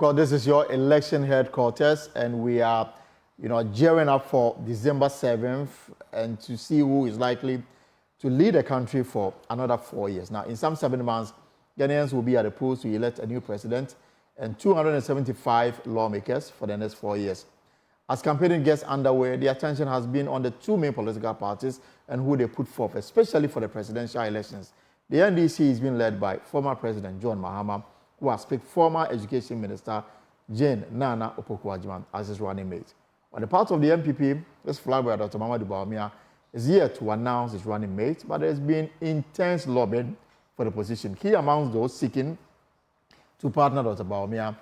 Because this is your election headquarters, and we are, gearing up for December 7th and to see who is likely to lead the country for another 4 years. Now, in some 7 months, Ghanaians will be at the polls to elect a new president and 275 lawmakers for the next 4 years. As campaigning gets underway, the attention has been on the two main political parties and who they put forth, especially for the presidential elections. The NDC is being led by former President John Mahama, who has picked former Education Minister Jane Nana Opoku-Agyeman as his running mate. On the part of the MPP, this flag bearer, Dr. Mahamudu Bawumia, is yet to announce his running mate, but there has been intense lobbying for the position. Key amongst those seeking to partner Dr. Bawumia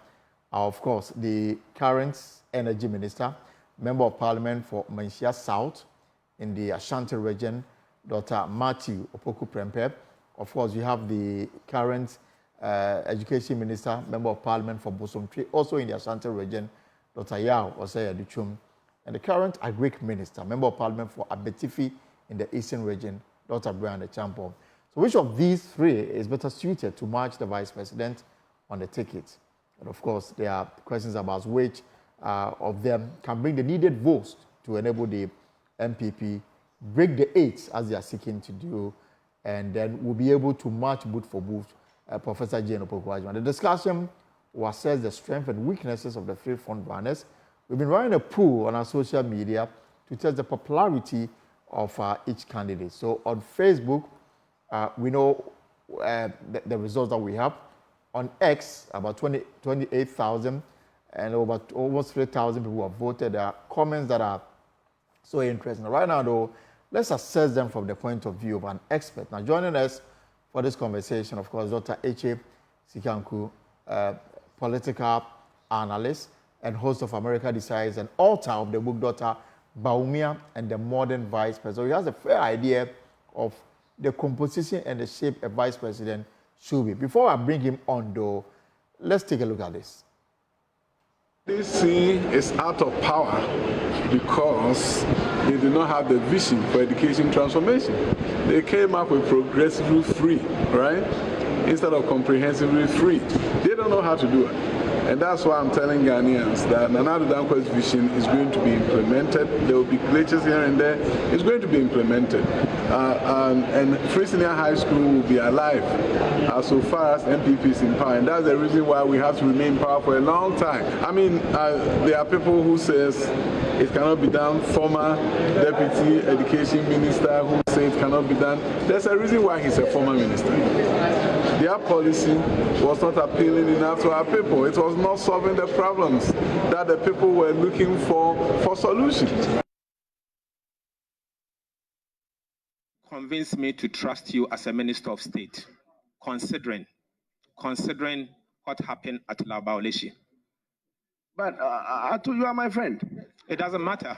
are, of course, the current Energy Minister, Member of Parliament for Manhyia South in the Ashanti region, Dr. Matthew Opoku-Prempeh. Of course, you have the current Education Minister, Member of Parliament for Bosomtwi, also in the Ashanti region, Dr. Yao Osei-Aduchum, and the current Agric Minister, Member of Parliament for Abetifi in the Eastern region, Dr. Brian Champon. So which of these three is better suited to match the Vice President on the ticket? And of course, there are questions about which of them can bring the needed votes to enable the MPP break the 8 as they are seeking to do, and then we'll be able to match boot for boot Professor Jane Opoku-Agyeman. The discussion will assess the strengths and weaknesses of the three front runners. We've been running a poll on our social media to test the popularity of each candidate. So on Facebook, we know the results that we have. On X, about 28,000 and over almost 3,000 people have voted. There are comments that are so interesting. Right now, though, let's assess them from the point of view of an expert. Now, joining us for this conversation, of course, Dr. Eche Sikanku, political analyst and host of America Decides, and author of the book Dr. Bawumia and the Modern Vice President. So he has a fair idea of the composition and the shape a vice president should be. Before I bring him on, though, let's take a look at this. NDC is out of power because they do not have the vision for education transformation. They came up with progressively free, right? Instead of comprehensively free. They don't know how to do it. And that's why I'm telling Ghanaians that Nana Addo Dankwa's vision is going to be implemented. There will be glitches here and there. It's going to be implemented. And Free Senior High School will be alive so far as MPP is in power. And that's the reason why we have to remain in power for a long time. I mean, there are people who says it cannot be done. Former Deputy Education Minister who say it cannot be done. There's a reason why he's a former minister. Their policy was not appealing enough to our people. It was not solving the problems that the people were looking for solutions. Convince me to trust you as a Minister of State, considering what happened at Labaoleshi. But I told you are my friend. It doesn't matter.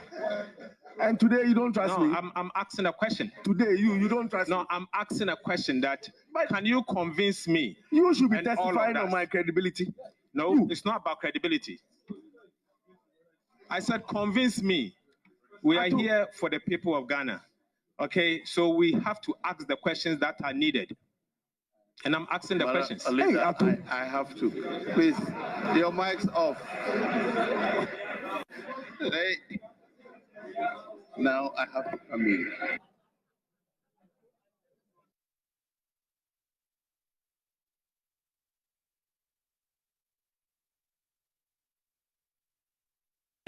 And today you don't trust me. I'm asking a question. Today you don't trust me. No, I'm asking a question that, can you convince me? You should be testifying on my credibility. No, it's not about credibility. I said convince me. We are here for the people of Ghana. Okay, so we have to ask the questions that are needed. And I'm asking the questions. I have to. Please, your mic's off. Hey. Now I have to come in.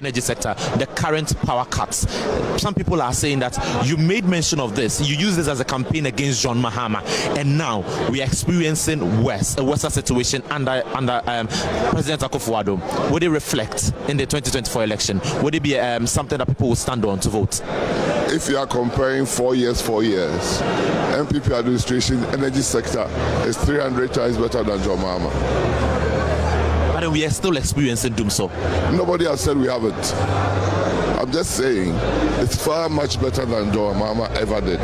Energy sector, the current power cuts. Some people are saying that you made mention of this. You use this as a campaign against John Mahama, and now we are experiencing a worse situation under President Akufo-Addo. Would it reflect in the 2024 election? Would it be something that people will stand on to vote? If you are comparing 4 years, MPP administration energy sector is 300 times better than John Mahama. But we are still experiencing doom so. Nobody has said we haven't. I'm just saying it's far much better than John Mahama ever did.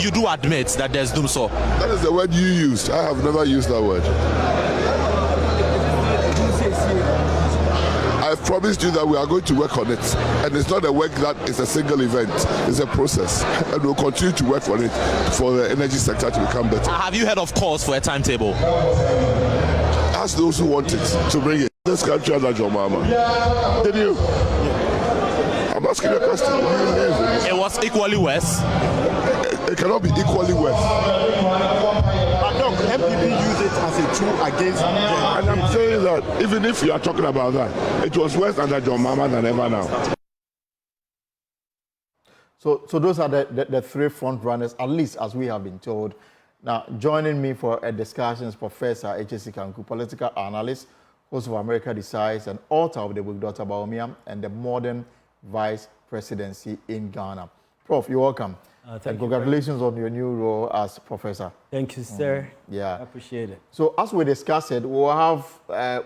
You do admit that there's doom so. That is the word you used. I have never used that word. I've promised you that we are going to work on it, and it's not a work that is a single event, it's a process, and we'll continue to work on it for the energy sector to become better. Have you heard of calls for a timetable? asked those who want it to bring it this country under John Mahama. Did you? I'm asking a question. It was equally worse. It cannot be equally worse. But look, MPP use it as a tool against them. And I'm saying that even if you are talking about that, it was worse under John Mahama than ever now. So those are the three front runners, at least as we have been told. Now, joining me for a discussion is Professor H.C. Kanku, political analyst, host of America Decides, and author of the book Dr. Bawumia and the Modern Vice Presidency in Ghana. Prof, you're welcome. And congratulations on your new role as professor. Thank you, sir. Yeah, I appreciate it. So as we discussed it, we'll have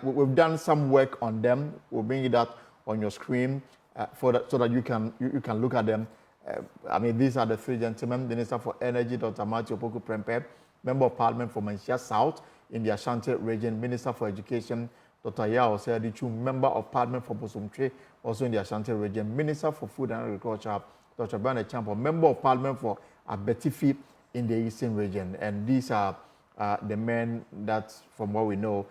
we've done some work on them. We'll bring it up on your screen so that you can look at them. I mean, these are the three gentlemen: Minister for Energy, Dr. Matthew Opoku Prempeh, Member of Parliament for Manhyia South in the Ashanti region; Minister for Education, Dr. Yao Osei-Adichie, Member of Parliament for Bosomtwe, also in the Ashanti region; Minister for Food and Agriculture, Dr. Brian Echampo, Member of Parliament for Abetifi in the Eastern region. And these are the men that, from what we know,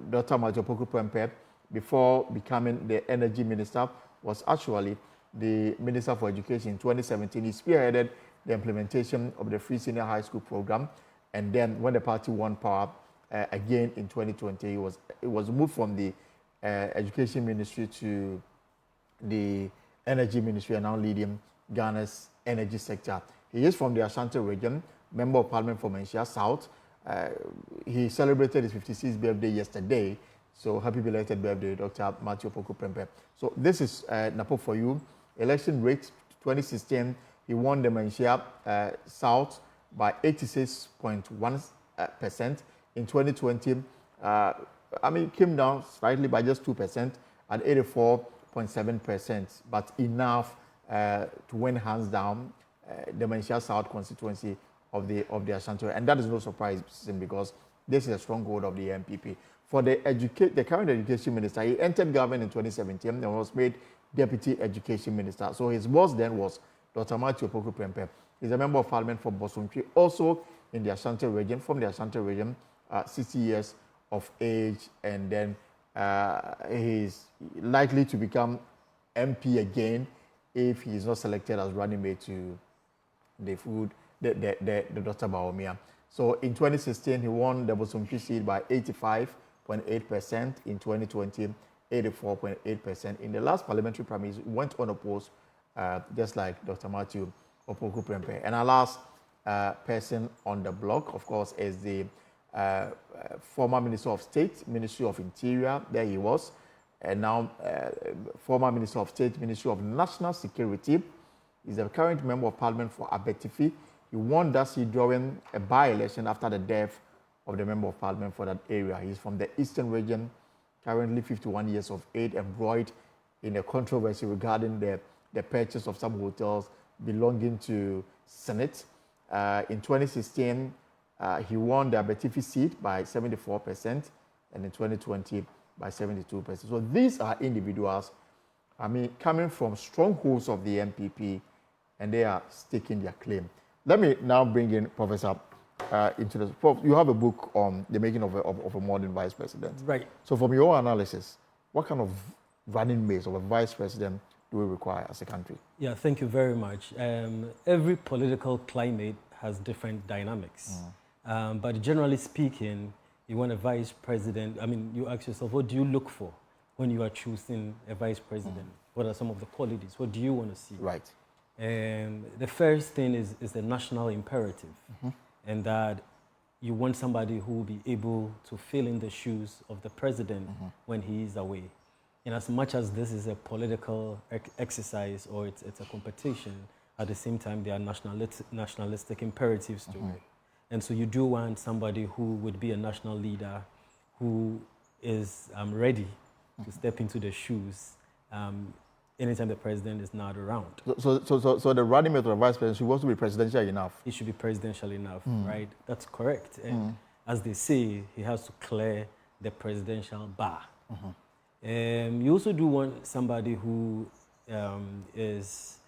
Dr. Matthew Opoku Prempeh, before becoming the Energy Minister, was actually the Minister for Education in 2017. He spearheaded the implementation of the Free Senior High School program. And then when the party won power again in 2020, it was moved from the Education Ministry to the Energy Ministry, and now leading Ghana's energy sector. He is from the Ashanti region, Member of Parliament for Manhyia South. He celebrated his 56th birthday yesterday. So happy belated birthday, Dr. Matthew Opoku Prempeh. So this is Napo for you. Election rate 2016, he won the Manhyia South by 86.1%. In 2020, came down slightly by just 2% at 84.7%, but enough to win hands down the Manhyia South constituency of the Ashanti, and that is no surprise because this is a stronghold of the MPP. For the current education minister, he entered government in 2017 and was made deputy education minister. So his boss then was Dr. Matthew Opoku Prempeh. He's a member of Parliament for Bosomtwe, also in the Ashanti region, from the Ashanti region, 60 years of age, and then he's likely to become MP again if he is not selected as running mate to the Dr. Bawumia. So in 2016, he won the Bosomtwe seat by 85.8%. In 2020, 84.8%. In the last parliamentary primaries, he went unopposed, just like Dr. Matthew Opoku Prempeh. And our last person on the block, of course, is the former Minister of State, Ministry of Interior. There he was. And now former Minister of State, Ministry of National Security. He's a current Member of Parliament for Abetifi. He won that seat during a by-election after the death of the Member of Parliament for that area. He's from the Eastern region, currently 51 years of age, embroiled in a controversy regarding the purchase of some hotels belonging to Senate. In 2016, he won the Abetifi seat by 74%, and in 2020 by 72%. So these are individuals, coming from strongholds of the MPP, and they are staking their claim. Let me now bring in Professor into this. You have a book on the making of a modern vice president. Right. So from your analysis, what kind of running mates of a vice president do we require as a country? Yeah, thank you very much. Every political climate has different dynamics. But generally speaking, you want a vice president. You ask yourself, what do you look for when you are choosing a vice president? What are some of the qualities? What do you want to see? Right. The first thing is the national imperative, and that you want somebody who will be able to fill in the shoes of the president when he is away. In as much as this is a political exercise or it's a competition, at the same time there are nationalistic imperatives to it. And so you do want somebody who would be a national leader, who is ready to step into the shoes anytime the president is not around. So the running mate of the vice president should also be presidential enough. He should be presidential enough, right? That's correct. And as they say, he has to clear the presidential bar. You also do want somebody who is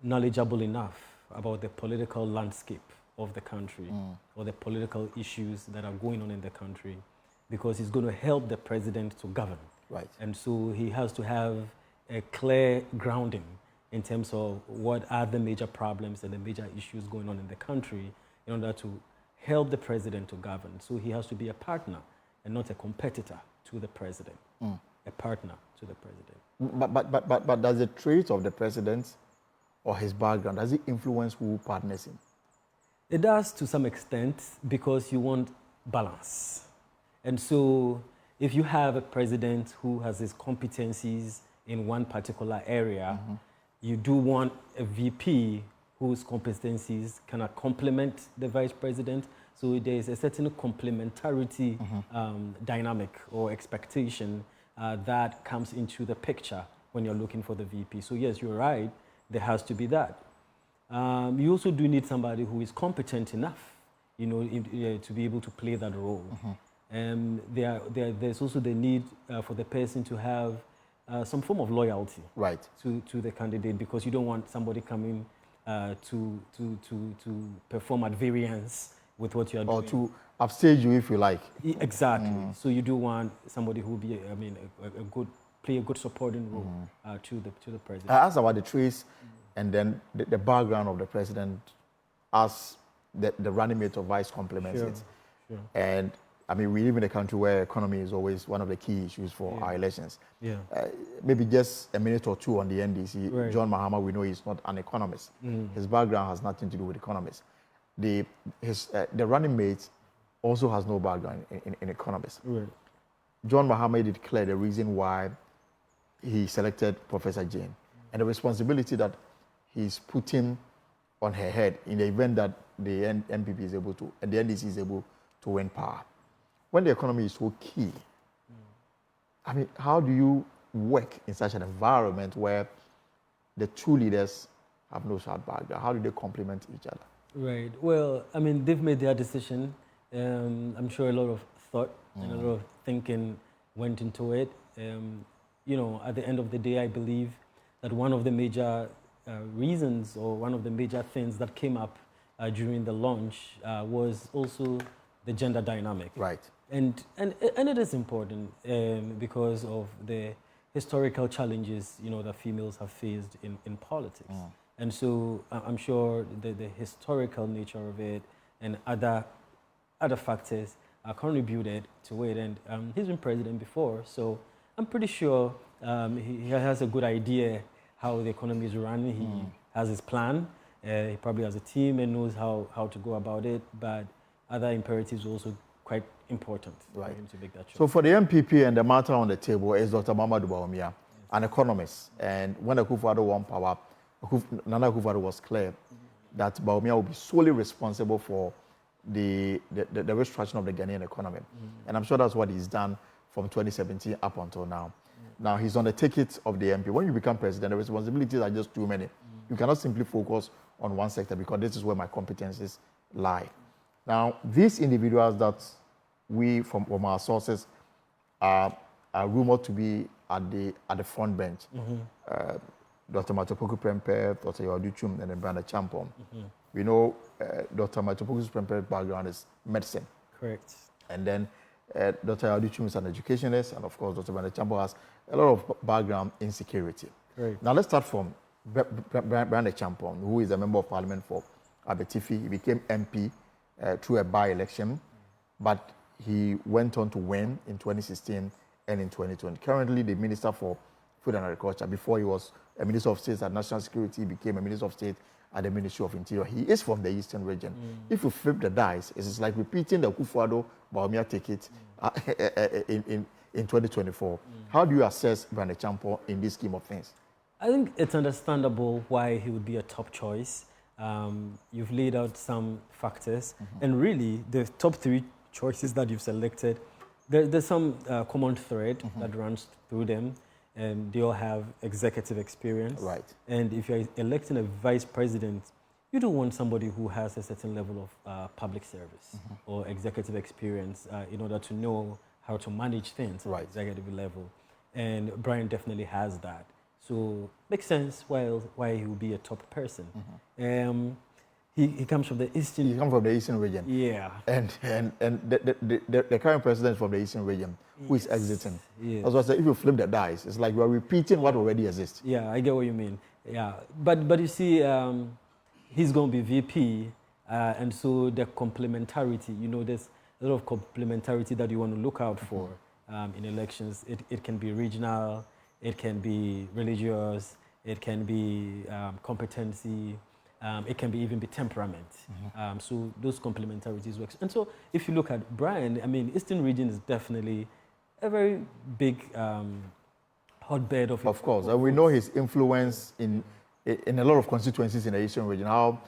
knowledgeable enough about the political landscape of the country or the political issues that are going on in the country. because he's going to help the president to govern. Right. And so he has to have a clear grounding in terms of what are the major problems and the major issues going on in the country in order to help the president to govern. So he has to be a partner and not a competitor to the president, a partner to the president. But does the trait of the president or his background, does it influence who partners him? It does to some extent because you want balance. And so if you have a president who has his competencies in one particular area, you do want a VP whose competencies kind of complement the vice president. So there is a certain complementarity dynamic or expectation that comes into the picture when you're looking for the VP. So yes, you're right, there has to be that. You also do need somebody who is competent enough, you know, to be able to play that role. There's also the need for the person to have some form of loyalty to the candidate, because you don't want somebody coming to perform at variance with what you are doing. Or to upstage you, if you like. Exactly. So you do want somebody who will be, play a good supporting role to the president. I asked about the traits and then the background of the president as the running mate of vice complements it. Sure. And I mean, we live in a country where economy is always one of the key issues for our elections. Maybe just a minute or two on the NDC. Right. John Mahama, we know he's not an economist. His background has nothing to do with economics. The running mate also has no background in economics. Right. John Mahama did declare the reason why he selected Professor Jane and the responsibility that he's putting on her head in the event that the NPP is able to, and the NDC is able to win power. When the economy is so key, I mean, how do you work in such an environment where the two leaders have no shared background? How do they complement each other? Right. Well, I mean, they've made their decision. I'm sure a lot of thought and a lot of thinking went into it. You know, at the end of the day, I believe that one of the major reasons or one of the major things that came up during the launch was also the gender dynamic. Right. And it is important because of the historical challenges, you know, that females have faced in politics. And so I'm sure the historical nature of it and other factors are contributed to it. And he's been president before, so I'm pretty sure he has a good idea how the economy is running. He has his plan. He probably has a team and knows how to go about it. But other imperatives are also quite important for him to make that choice. So for the MPP and the matter on the table is Dr. Mahamudu Bawumia, an economist. And when Akufo-Addo won power, Nana Akufo-Addo was clear that Bawumia will be solely responsible for the restructuring of the Ghanaian economy. And I'm sure that's what he's done from 2017 up until now. Now he's on the ticket of the MP. When you become president, the responsibilities are just too many. You cannot simply focus on one sector because this is where my competencies lie. Now, these individuals that we, from our sources, are rumored to be at the front bench. Dr. Matopoku Prempeh, Dr. Yawadu Twum, and then Brandon Champong. We know Dr. Matopoku's Prempeh's background is medicine. Correct. And then Dr. Yawadu Twum is an educationist, and of course, Dr. Brandon Champong has a lot of background in security. Correct. Now, let's start from Brandon Champong, who is a member of parliament for Abetifi. He became MP through a by-election, but he went on to win in 2016 and in 2020. Currently, the Minister for Food and Agriculture. Before he was a Minister of State at National Security, he became a Minister of State at the Ministry of Interior. He is from the Eastern region. If you flip the dice, it's like repeating the Akufo-Addo Bawumia ticket in 2024. How do you assess Brandon Champong in this scheme of things? I think it's understandable why he would be a top choice. You've laid out some factors, and really the top three choices that you've selected, there's some common thread that runs through them, and they all have executive experience. Right. And if you're electing a vice president, you don't want somebody who has a certain level of public service or executive experience in order to know how to manage things at the executive level. And Brian definitely has that. So makes sense why he will be a top person. He comes from the eastern. He comes from the eastern region. Yeah. And the current president is from the eastern region, who is exiting. Yes. That's why I said, if you flip the dice, it's like we're repeating what already exists. Yeah, I get what you mean. Yeah, but you see, he's going to be VP, and so the complementarity, you know, there's a lot of complementarity that you want to look out for in elections. It can be regional, it can be religious, it can be competency, it can be even be temperament. So those complementarities work. And so if you look at Brian, I mean, Eastern region is definitely a very big hotbed of. Of course, and we know his influence in a lot of constituencies in the Eastern region. How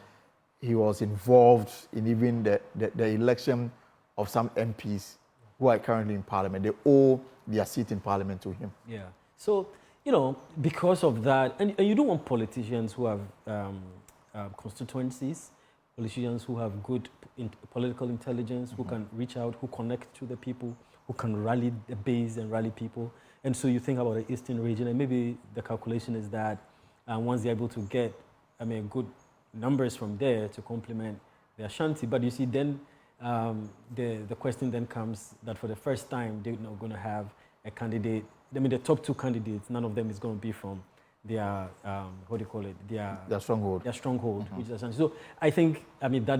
he was involved in even the election of some MPs who are currently in Parliament. They owe their seat in Parliament to him. Yeah. So, you know, because of that, and you don't want politicians who have constituencies, politicians who have good political intelligence, who can reach out, who connect to the people, who can rally the base and rally people. And so you think about the Eastern region, and maybe the calculation is that once they're able to get, I mean, good numbers from there to complement the Ashanti. But you see, then the question then comes that for the first time, they're not going to have a candidate. I mean, the top two candidates, none of them is going to be from their, what do you call it? Their stronghold. Their stronghold, which is Ashanti. So I think, I mean, that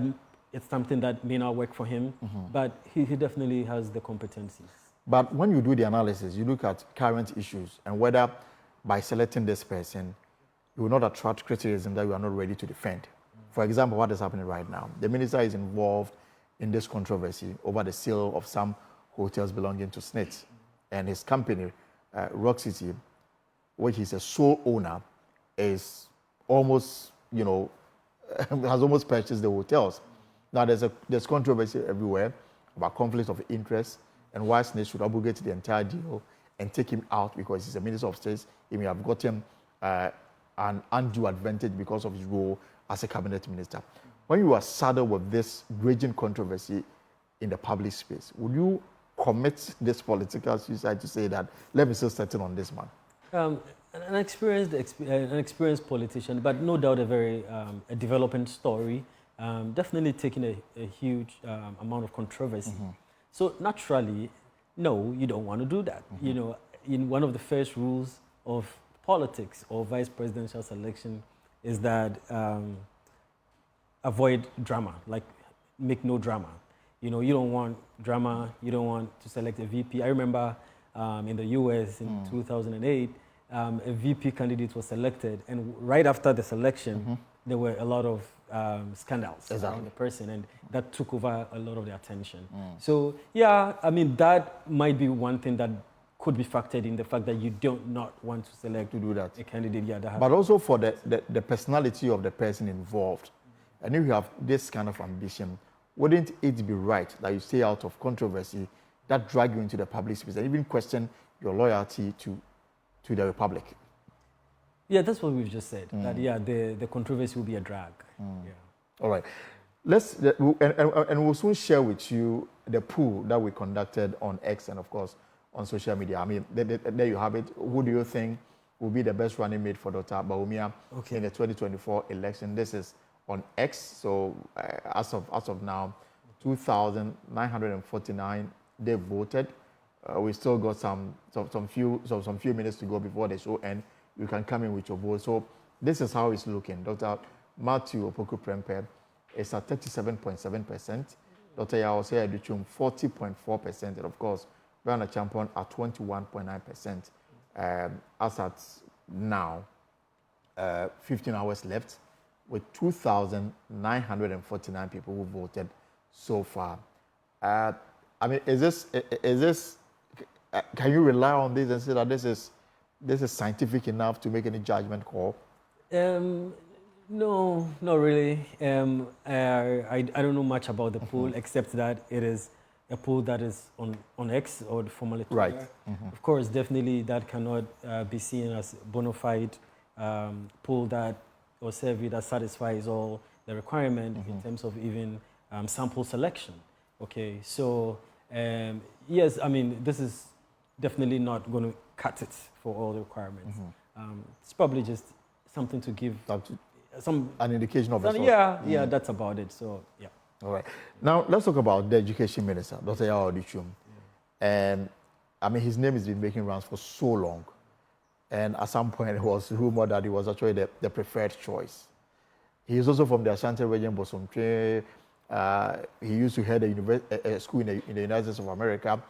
it's something that may not work for him, but he definitely has the competencies. But when you do the analysis, you look at current issues and whether by selecting this person, you will not attract criticism that you are not ready to defend. For example, what is happening right now? The minister is involved in this controversy over the sale of some hotels belonging to Smith. And his company, Rock City, which he's a sole owner, is almost, you know, has almost purchased the hotels. Now, there's controversy everywhere about conflict of interest and why Smith should abrogate the entire deal and take him out because he's a minister of state. He may have gotten an undue advantage because of his role as a cabinet minister. When you are saddled with this raging controversy in the public space, would you commit this political suicide to say that, let me still settle on this man? An experienced politician, but no doubt a developing story, definitely taking a huge amount of controversy. So naturally, no, you don't want to do that. You know, in one of the first rules of politics or vice presidential selection is that avoid drama, like make no drama. You know, you don't want drama, you don't want to select a VP. I remember in the US in 2008, a VP candidate was selected, and right after the selection, there were a lot of scandals around the person, and that took over a lot of the attention. So, yeah, I mean, that might be one thing that could be factored in, the fact that you don't not want to select to do that. A candidate. Yeah, that but also for the personality of the person involved. And if you have this kind of ambition, wouldn't it be right that you stay out of controversy that drag you into the public space and even question your loyalty to the Republic? Yeah, that's what we've just said. That, yeah, the controversy will be a drag. Yeah. All right. And we'll soon share with you the poll that we conducted on X and, of course, on social media. I mean, there you have it. Who do you think will be the best running mate for Dr. Bawumia in the 2024 election? This is on X. So as of now, 2,949 they voted. We still got some few minutes to go before the show end. You can come in with your vote. So this is how it's looking. Dr. Matthew Opoku Prempeh is at 37.7%. Dr. Yaosei Aduchum 40.4%, and of course, Brian Acheampong at 21.9%. As at now, 15 hours left, with 2,949 people who voted so far. I mean, is this? Can you rely on this and say that this is scientific enough to make any judgment call? No, not really. I don't know much about the poll except that it is a poll that is on X or the formerly Twitter. Right. Of course, definitely that cannot be seen as bona fide poll that or survey that satisfies all the requirement in terms of even sample selection. Okay, so yes, I mean, this is definitely not going to cut it for all the requirements. It's probably just something to give an indication of the sort. Yeah, that's about it. So yeah. All right. Now let's talk about the Education Minister, Dr. Yao Odichum. And I mean, his name has been making rounds for so long. And at some point, it was rumored that he was actually the preferred choice. He is also from the Ashanti region, Bosomtwe. He used to head a school in the United States of America.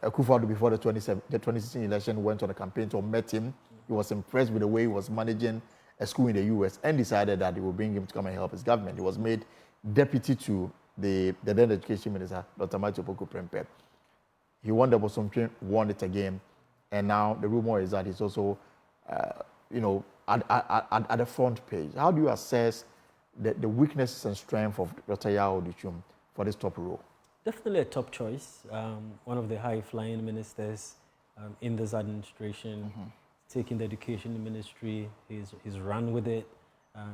Akufo-Addo, before the 2016 election, went on a campaign tour, met him. He was impressed with the way he was managing a school in the U.S. and decided that he would bring him to come and help his government. He was made deputy to the then Education Minister, Dr. Matthew Opoku-Prempeh. He won the Bosomtwe, won it again. And now the rumor is that he's also, at the front page. How do you assess the weaknesses and strength of Dr. Yao Odichum for this top role? Definitely a top choice. One of the high-flying ministers in this administration, taking the education ministry. He's run with it.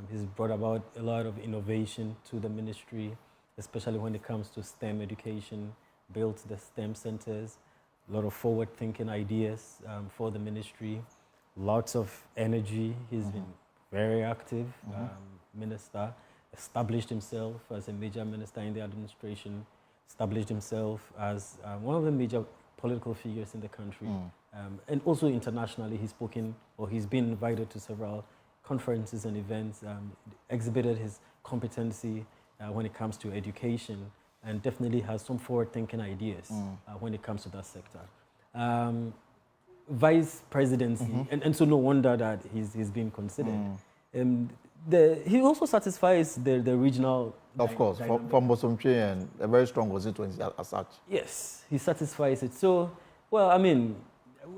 He's brought about a lot of innovation to the ministry, especially when it comes to STEM education, built the STEM centers, a lot of forward-thinking ideas for the ministry, lots of energy. He's been very active minister, established himself as a major minister in the administration, established himself as one of the major political figures in the country. And also internationally, he's been invited to several conferences and events, exhibited his competency when it comes to education, and definitely has some forward-thinking ideas when it comes to that sector. Vice presidency, and so no wonder that he's been considered. He also satisfies the regional. Of course, from Bosomtwe, and a very strong constituency as such. Yes, he satisfies it. So, well, I mean,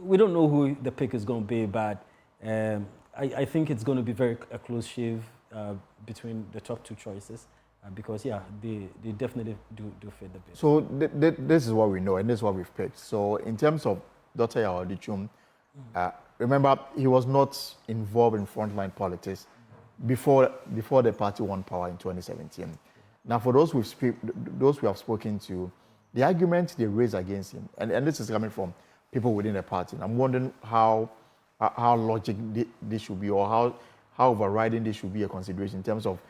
we don't know who the pick is going to be, but I think it's going to be a close shave between the top two choices. Because, yeah, they definitely do fit the bill. So this is what we know, and this is what we've picked. So in terms of Dr. Yao Odichum, remember, he was not involved in frontline politics before the party won power in 2017. Now, for those we have spoken to, the argument they raise against him, and this is coming from people within the party, and I'm wondering how logic this should be, or how overriding this should be a consideration in terms of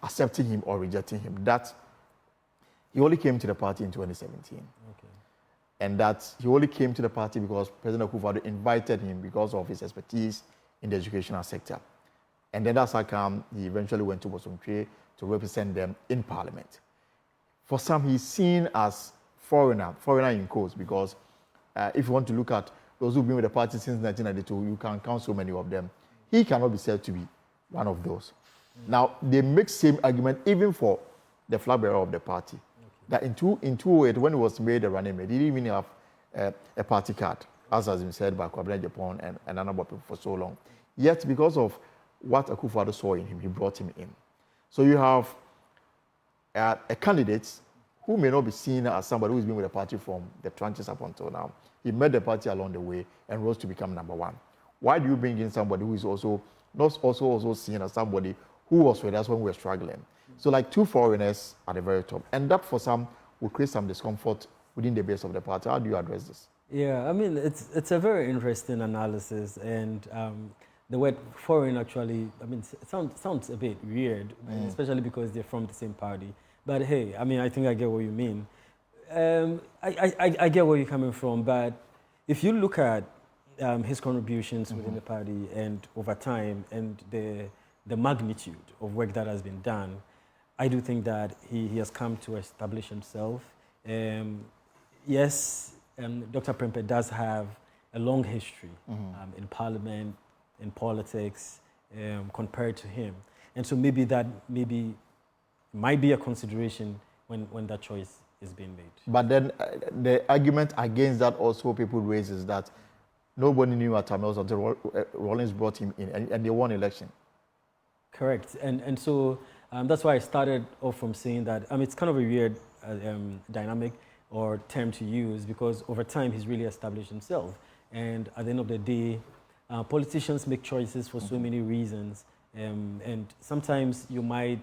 accepting him or rejecting him. That he only came to the party in 2017. Okay. And that he only came to the party because President Akufo-Addo invited him because of his expertise in the educational sector. And then that's how he eventually went to Bosomtwe to represent them in Parliament. For some, he's seen as foreigner in quotes, because if you want to look at those who've been with the party since 1992, you can count so many of them. He cannot be said to be one of those. Now, they make same argument even for the flag bearer of the party. That in 2008, when he was made a running mate, he didn't even have a party card, as has been said by Kwabena Japan and a number of people for so long. Yet, because of what Akufo-Addo saw in him, he brought him in. So you have a candidate who may not be seen as somebody who's been with the party from the trenches up until now. He met the party along the way and rose to become number one. Why do you bring in somebody who is also seen as somebody who was with us when we were struggling? So like two foreigners at the very top. And that for some will create some discomfort within the base of the party. How do you address this? Yeah, I mean, it's a very interesting analysis. And the word foreign actually, I mean, it sounds a bit weird, especially because they're from the same party. But hey, I mean, I think I get what you mean. I get where you're coming from, but if you look at his contributions within the party and over time and the magnitude of work that has been done, I do think that he has come to establish himself. Yes, Dr. Prempeh does have a long history in Parliament, in politics, compared to him. And so maybe that might be a consideration when that choice is being made. But then the argument against that also people raise is that nobody knew at Tamils until Rawlings brought him in and they won election. Correct. And so that's why I started off from saying that it's kind of a weird dynamic or term to use, because over time he's really established himself. And at the end of the day, politicians make choices for so many reasons. And sometimes you might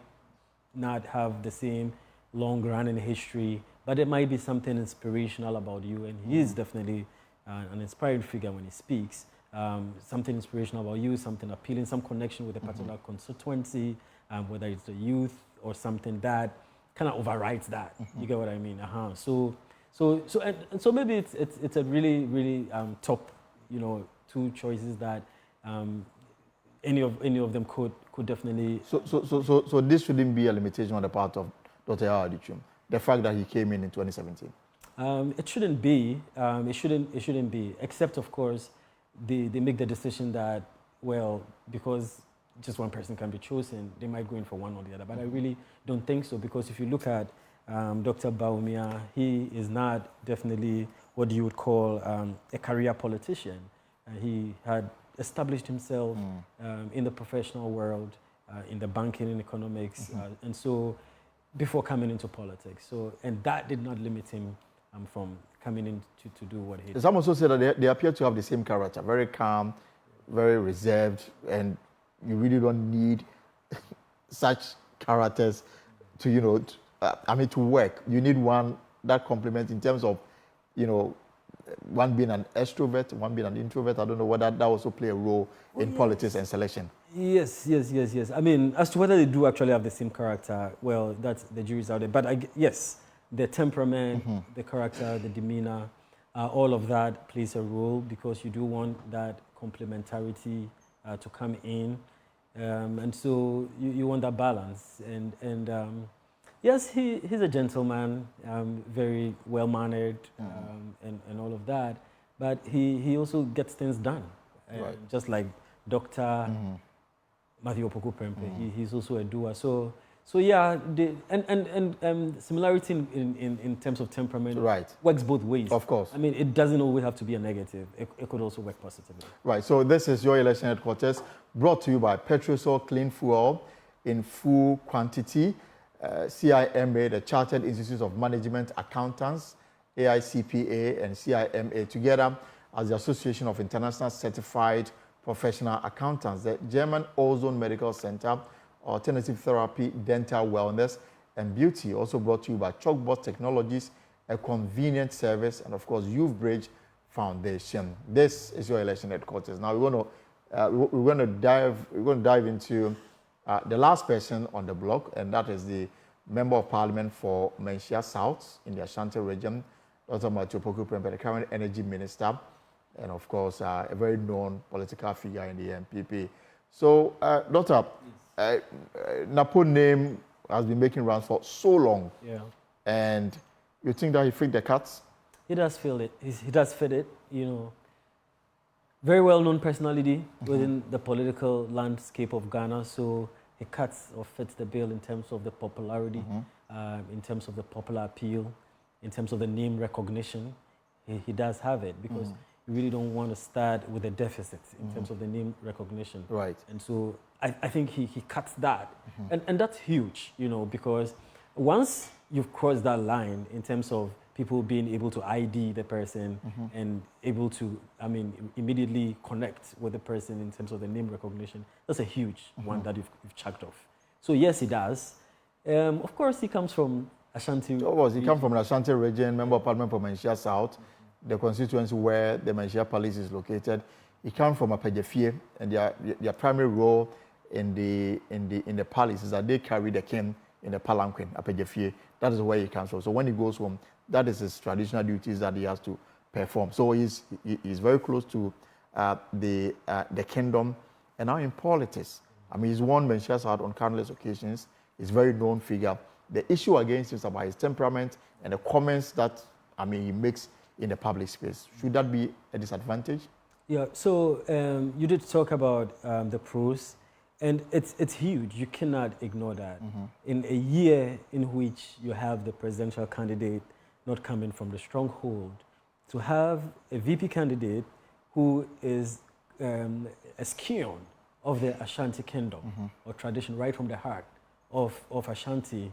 not have the same long-running history, but it might be something inspirational about you. And he is definitely an inspiring figure when he speaks. something inspirational about you, something appealing, some connection with a particular constituency, whether it's the youth or something that kind of overrides that. You get what I mean? So maybe it's a really top, two choices that any of them could definitely. So this shouldn't be a limitation on the part of Dr. Yahya Adutwum, the fact that he came in 2017. It shouldn't be. It shouldn't be. Except, of course, they make the decision that, well, because just one person can be chosen, they might go in for one or the other. But I really don't think so, because if you look at Dr. Bawumia, he is not definitely what you would call a career politician. He had established himself in the professional world, in the banking and economics, and so before coming into politics. And that did not limit him from coming in to do what he did. Some also say that they appear to have the same character, very calm, very reserved, and you really don't need such characters to, to work. You need one that complements in terms of, one being an extrovert, one being an introvert. I don't know whether that also play a role in politics and selection. Yes. I mean, as to whether they do actually have the same character, well, that's the jury's out there. But yes, the temperament, the character, the demeanor, all of that plays a role, because you do want that complementarity to come in. And so you want that balance. And yes, he's a gentleman, very well-mannered, and all of that. But he also gets things done. Right. Just like Dr. Matthew Opoku Prempeh, he's also a doer. So yeah, and similarity in terms of temperament works both ways. Of course. I mean, it doesn't always have to be a negative. It could also work positively. Right. So this is your election headquarters, brought to you by Petrosol Clean Fuel in full quantity. CIMA, the Chartered Institute of Management Accountants, AICPA, and CIMA together as the Association of International Certified Professional Accountants, the German Ozone Medical Center, Alternative Therapy, Dental Wellness, and Beauty, also brought to you by Chalkboard Technologies, a convenient service, and of course, Youth Bridge Foundation. This is your election headquarters. Now we're going to dive into the last person on the block, and that is the Member of Parliament for Manhyia South in the Ashanti region, Dr. Matthew Opoku Prempeh, the current Energy Minister, and of course, a very known political figure in the MPP. So, Doctor, Napo name has been making rounds for so long. Yeah. And you think that he fit the cuts? He does feel it. He does fit it, Very well-known personality within the political landscape of Ghana, so he cuts or fits the bill in terms of the popularity, in terms of the popular appeal, in terms of the name recognition. He does have it, because you really don't want to start with a deficit in terms of the name recognition. Right. And so I think he cuts that. And that's huge, because once you've crossed that line in terms of people being able to ID the person and able to, immediately connect with the person in terms of the name recognition, that's a huge one that you've checked off. So yes, he does. Of course, he comes from Ashanti. Of course, he comes from the Ashanti region, Member of Parliament for Manhyia South, the constituency where the Manhyia Palace is located. He comes from Apegyefie, and their primary role in the palace is that they carry the king in the palanquin, Apegyefie. That is where he comes from. So when he goes home, that is his traditional duties that he has to perform. So he's very close to the kingdom, and now in politics. He's won Manhyia South on countless occasions. He's a very known figure. The issue against him is about his temperament and the comments that he makes in the public space. Should that be a disadvantage? Yeah. So you did talk about the pros. And it's huge. You cannot ignore that. In a year in which you have the presidential candidate not coming from the stronghold, to have a VP candidate who is a scion of the Ashanti Kingdom or tradition, right from the heart of Ashanti,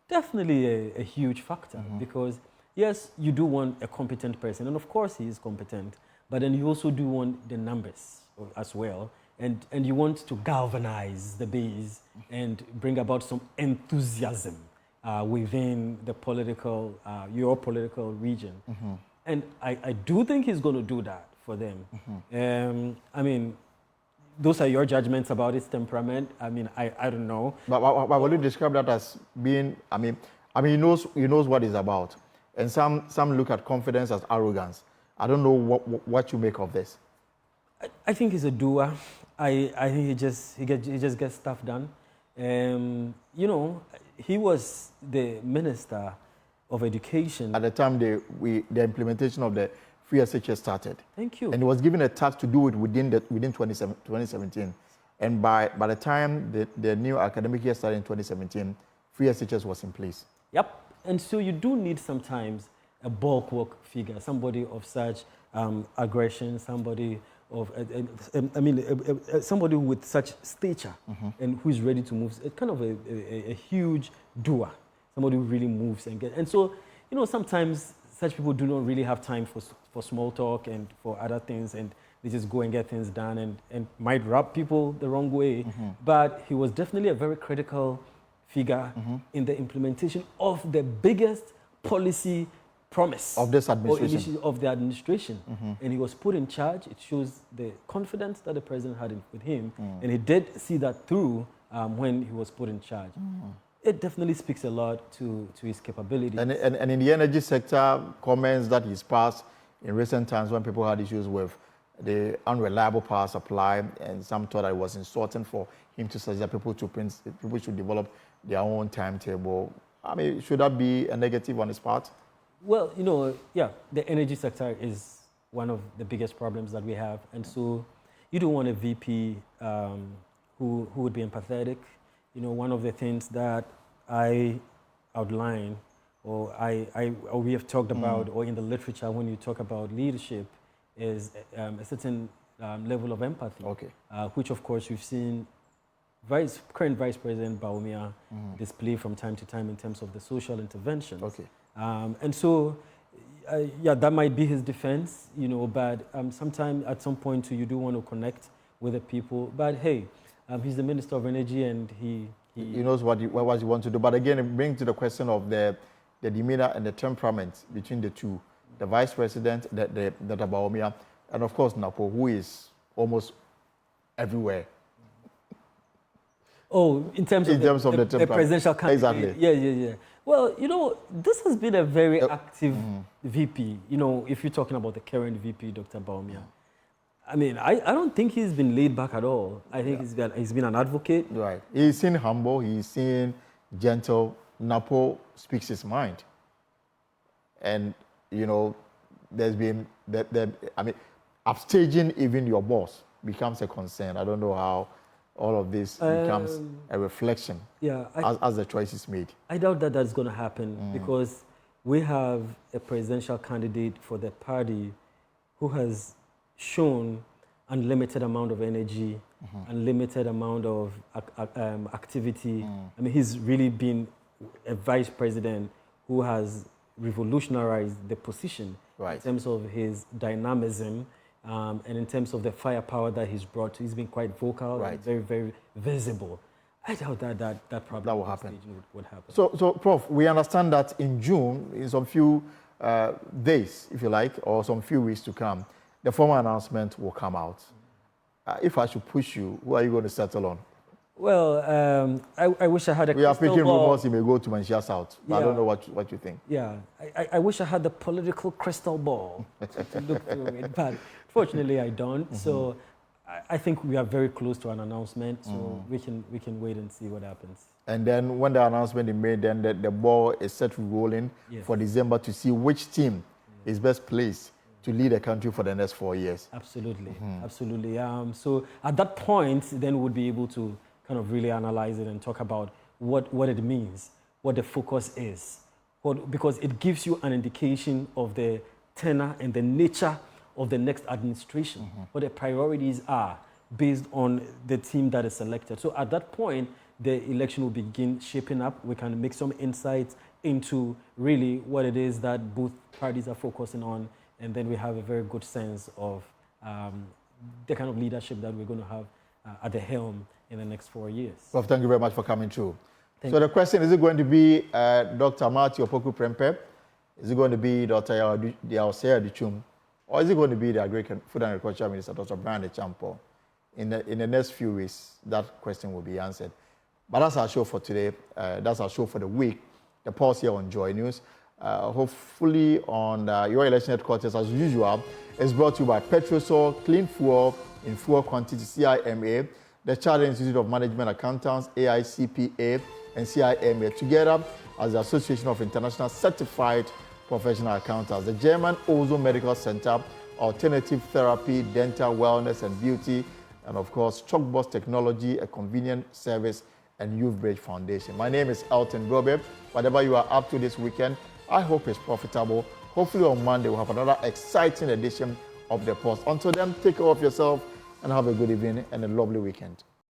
definitely a huge factor. Because yes, you do want a competent person, and of course he is competent, but then you also do want the numbers as well. And you want to galvanize the base and bring about some enthusiasm within the your political region. And I do think he's going to do that for them. I mean, those are your judgments about his temperament. I mean, I don't know. But will you describe that as being? I mean, he knows what it's about, and some look at confidence as arrogance. I don't know what you make of this. I think he's a doer. I think he just gets stuff done. You know, he was the Minister of Education at the time the implementation of the free SHS started. Thank you. And he was given a task to do it within 2017. And by the time the new academic year started in 2017, free SHS was in place. Yep. And so you do need sometimes a bulwark figure, somebody of such aggression, somebody of, somebody with such stature and who is ready to move. It's kind of a huge doer, somebody who really moves and gets. And so, you know, sometimes such people do not really have time for small talk and for other things, and they just go and get things done and might rub people the wrong way. But he was definitely a very critical figure in the implementation of the biggest policy promise of this administration. Of the administration. And he was put in charge. It shows the confidence that the president had with him. And he did see that through when he was put in charge. It definitely speaks a lot to his capabilities. And in the energy sector, comments that he's passed in recent times when people had issues with the unreliable power supply, and some thought that it was insulting for him to suggest that people should develop their own timetable. I mean, should that be a negative on his part? Well, you know, yeah, the energy sector is one of the biggest problems that we have. And so you don't want a VP who would be empathetic. You know, one of the things that I outline or we have talked about, or in the literature when you talk about leadership, is a certain level of empathy, which of course we've seen current Vice President Bawumia display from time to time in terms of the social interventions. And so, yeah, that might be his defense, you know, but sometime at some point too, you do want to connect with the people. But hey, he's the Minister of Energy, and he knows what he wants to do. But again, it brings to the question of the demeanor and the temperament between the two. The Vice President, Dr. Bawumia, and of course Napo, who is almost everywhere. Oh, in terms of the presidential candidate. Exactly. Yeah. Well, you know, this has been a very active VP. You know, if you're talking about the current VP, Dr. Bawumia. I mean, I don't think he's been laid back at all. I think he's been an advocate. Right. He's seen humble. He's seen gentle. Napo speaks his mind. And, you know, there's been, upstaging even your boss becomes a concern. I don't know how all of this becomes a reflection as the choice is made. I doubt that that's going to happen because we have a presidential candidate for the party who has shown unlimited amount of energy, unlimited amount of activity. I mean, he's really been a vice president who has revolutionized the position in terms of his dynamism and in terms of the firepower that he's brought. He's been quite vocal and very, very visible. I doubt that probably that will happen. Would happen. So, Prof, we understand that in June, in some few days, if you like, or some few weeks to come, the formal announcement will come out. If I should push you, who are you going to settle on? Well, I wish I had a crystal ball. We are picking rumors he may go to Manchia South. I don't know what you think. Yeah, I wish I had the political crystal ball to look through it, but fortunately I don't. So I think we are very close to an announcement, so we can wait and see what happens. And then when the announcement is made, then the ball is set rolling for December to see which team is best placed to lead the country for the next 4 years. Absolutely, absolutely. So at that point, then we'll be able to kind of really analyze it and talk about what it means, what the focus is, because it gives you an indication of the tenor and the nature of the next administration, what the priorities are based on the team that is selected. So at that point, the election will begin shaping up. We can make some insights into really what it is that both parties are focusing on, and then we have a very good sense of the kind of leadership that we're going to have at the helm in the next 4 years. Well, thank you very much for coming through. So the question, is it going to be Dr. Marty Opoku Prempeh? Is it going to be Dr. Yaosea Adutwum? or is it going to be the Food and Agriculture Minister, Dr. Brian Echampo? In the next few weeks, that question will be answered. But that's our show for today. That's our show for the week. The pulse here on Joy News. Hopefully on your election headquarters, as usual, is brought to you by Petrosol, Clean Fuel in Fuel Quantity, CIMA, the Chartered Institute of Management Accountants, AICPA, and CIMA, together as the Association of International Certified Professional Accountants, the German Ozone Medical Center, Alternative Therapy, Dental Wellness and Beauty, and of course, Chalkbox Technology, a convenient service, and Youth Bridge Foundation. My name is Elton Grobe. Whatever you are up to this weekend, I hope it's profitable. Hopefully on Monday, we'll have another exciting edition of The Pulse. Until then, take care of yourself and have a good evening and a lovely weekend.